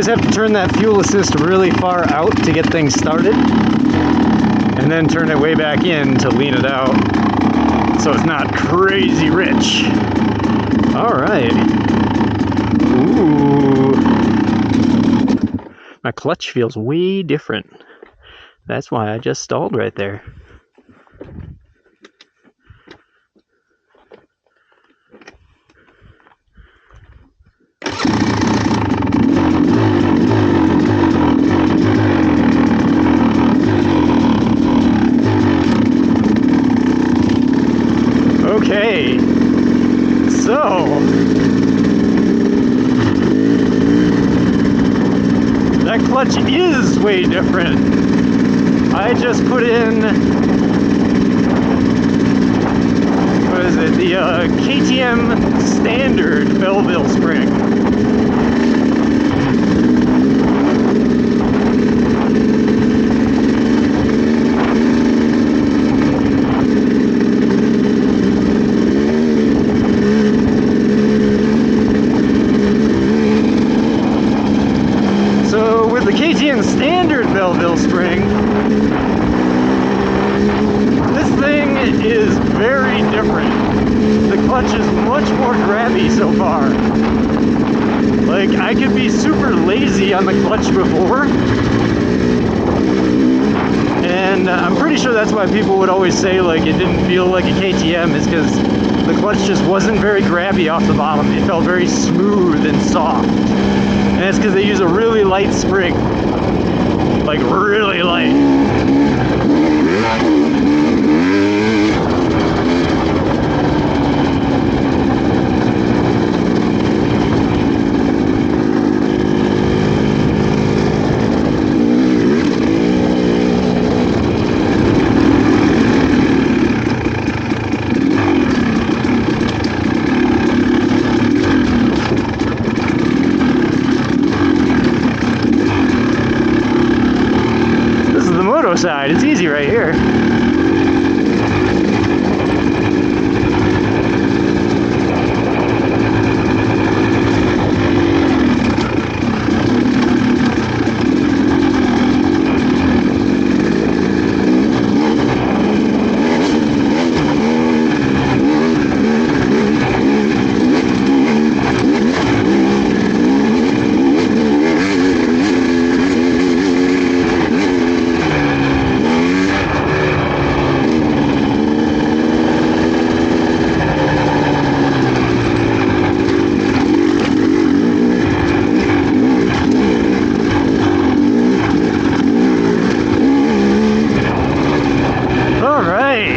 always have to turn that fuel assist really far out to get things started, and then turn it way back in to lean it out, so it's not crazy rich. All right. Ooh. My clutch feels way different. That's why I just stalled right there. Okay, so that clutch is way different. I just put in, what is it, the KTM standard Belleville spring. KTM standard Belleville spring, this thing is very different. The clutch is much more grabby so far. Like, I could be super lazy on the clutch before, and I'm pretty sure that's why people would always say like it didn't feel like a KTM, is because the clutch just wasn't very grabby off the bottom. It felt very smooth and soft. And that's because they use a really light spring. Like, really light. Side. It's easy right here.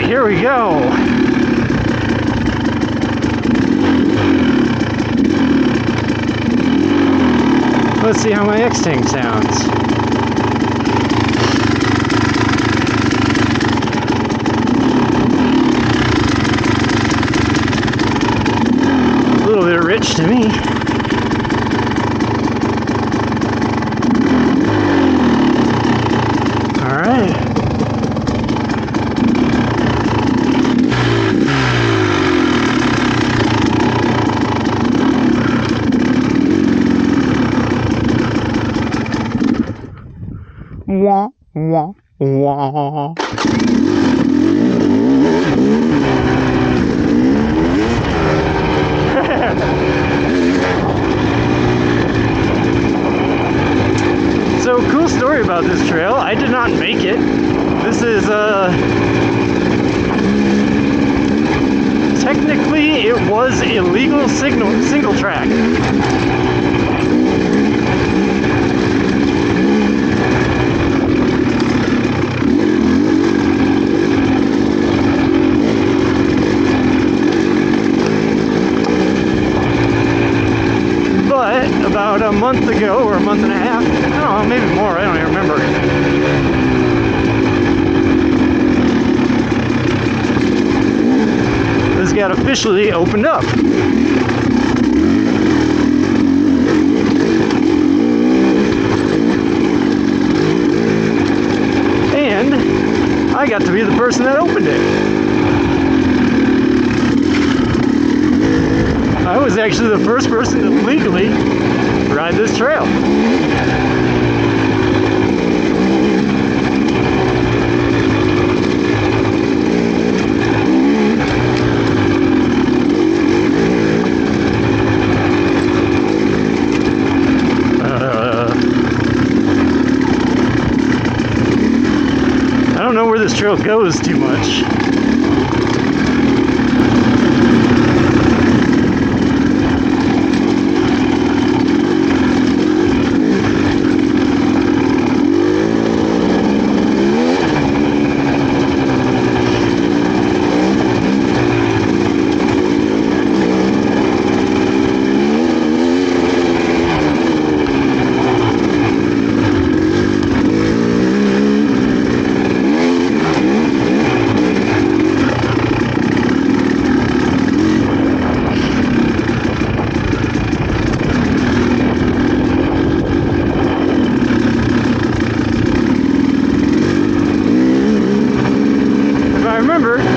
Here we go. Let's see how my X-Tank sounds. A little bit rich to me. All right. Wah, wah, wah. So, cool story about this trail. I did not make it. This is, technically it was illegal single track. About a month ago, or a month and a half, I don't know, maybe more, I don't even remember. This got officially opened up. And I got to be the person that opened it. I was actually the first person to legally ride this trail. I don't know where this trail goes too much.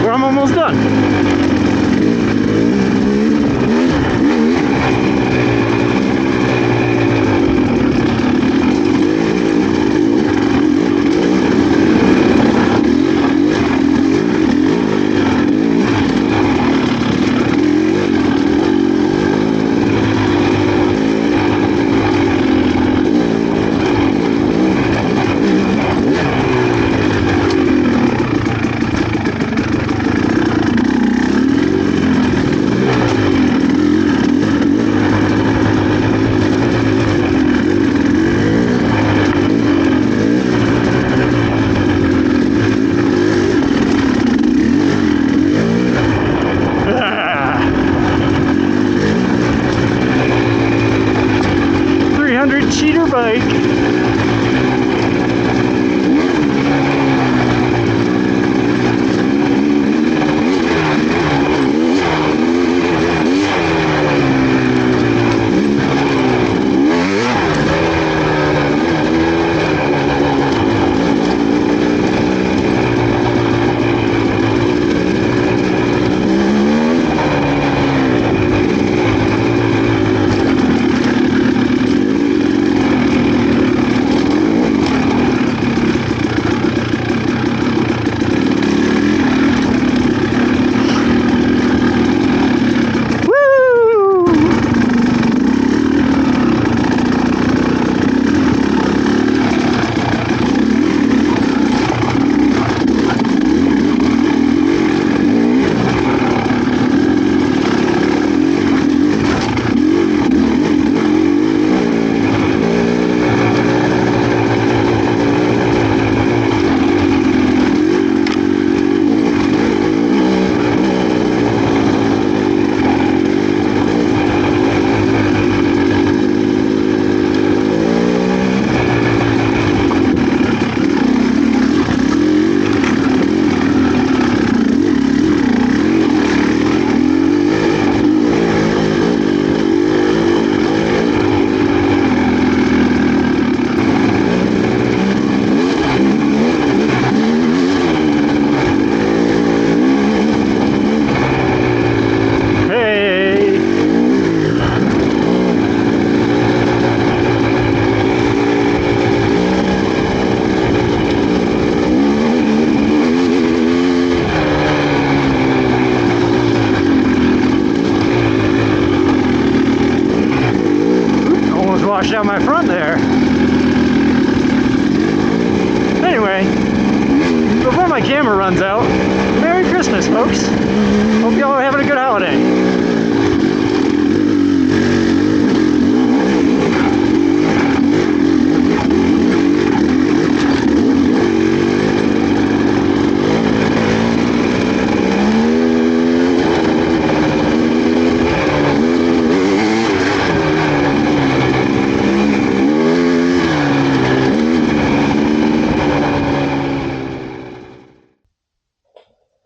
I'm almost done. Cheater bike. Washed out my front there. Anyway, before my camera runs out, Merry Christmas, folks. Hope y'all are having a good holiday.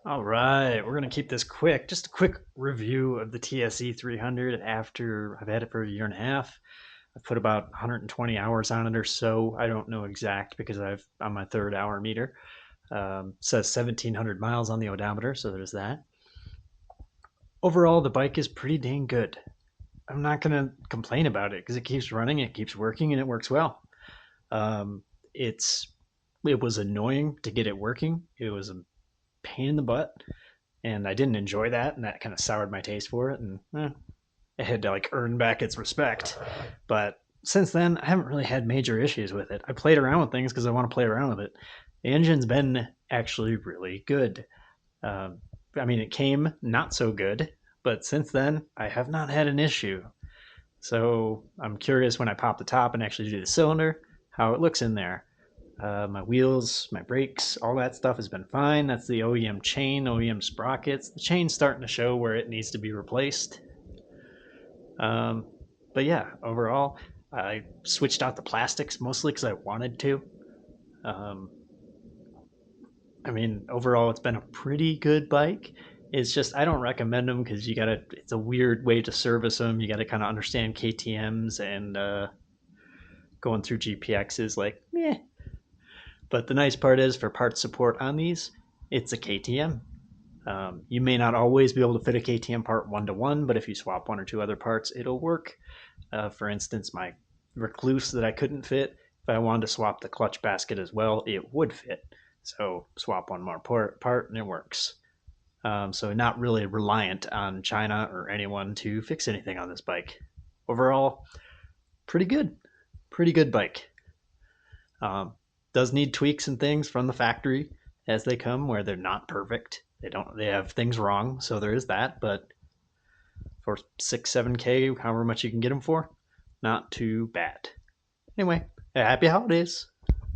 All right, we're going to keep this quick. Just a quick review of the TSE300 after I've had it for a year and a half. I've put about 120 hours on it or so. I don't know exact because I've on my third hour meter. Says 1,700 miles on the odometer, so there's that. Overall, the bike is pretty dang good. I'm not gonna complain about it because it keeps running, it keeps working, and it works well. Um, it's it was annoying to get it working. It was a pain in the butt, and I didn't enjoy that, and that kind of soured my taste for it. And it had to like earn back its respect. But since then, I haven't really had major issues with it. I played around with things because I want to play around with it. The engine's been actually really good. Um, I mean, it came not so good, but since then, I have not had an issue. So I'm curious when I pop the top and actually do the cylinder, how it looks in there. My wheels, my brakes, all that stuff has been fine. That's the OEM chain, OEM sprockets. The chain's starting to show where it needs to be replaced. Um, but yeah, overall, I switched out the plastics mostly because I wanted to. Um, I mean, overall, it's been a pretty good bike. It's just I don't recommend them because you gotta. It's a weird way to service them. You gotta kind of understand KTM's and going through GPX is like meh. But the nice part is for part support on these, it's a KTM. You may not always be able to fit a KTM part one to one, but if you swap one or two other parts, it'll work. For instance, my Recluse that I couldn't fit, if I wanted to swap the clutch basket as well, it would fit. So swap one more part and it works. So not really reliant on China or anyone to fix anything on this bike. Overall, pretty good. Pretty good bike. Um, does need tweaks and things from the factory as they come where they're not perfect. They have things wrong, so there is that, but for 6, 7K, however much you can get them for, not too bad. Anyway, happy holidays.